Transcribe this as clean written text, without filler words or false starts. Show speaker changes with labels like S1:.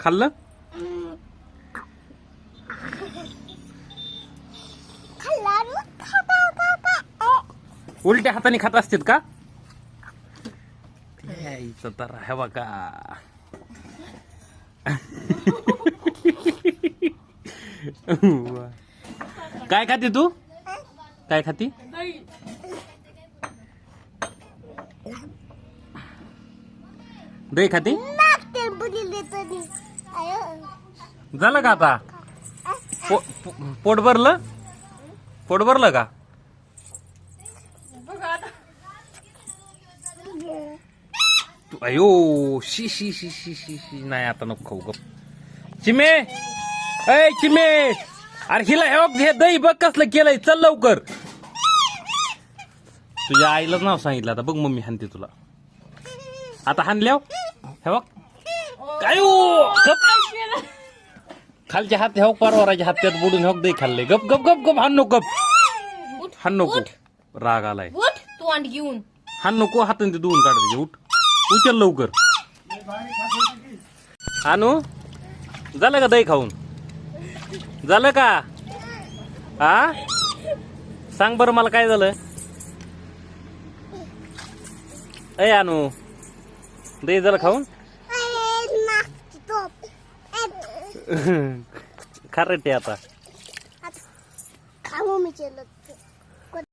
S1: खाल्लं? उलट्या हाताने खात असतात का? यायचं तर हे बघा. काय खाती तू? काय खाती? दही खाती? झालं का आता? पोट भरलं? पोट भरलं का? अयो शी शी शी शी शी शी. नाही आता नको खाऊ गप. चिमे, अय चिमे, अरे हिला हे दही बघ कसलं केलंय. चल लवकर. तुझ्या आईलाच नाव सांगितलं आता. बघ मम्मी हानते तुला. आता हानल्याव हे बघ काय खालच्या हात हे परवाराच्या हात त्यात बुडून हे दही खाल्ले. गप गप गप गप. हान नको गप. हान नको. राग आलाय.
S2: तू अंड घेऊन
S1: हान नको. हाताने ते धुवून काढते. उठ उचल लवकर. आणू झालं का दही खाऊन? झालं का? आ सांग बरं मला काय झालं? अय आणू दही झालं खाऊन? खारटे आता.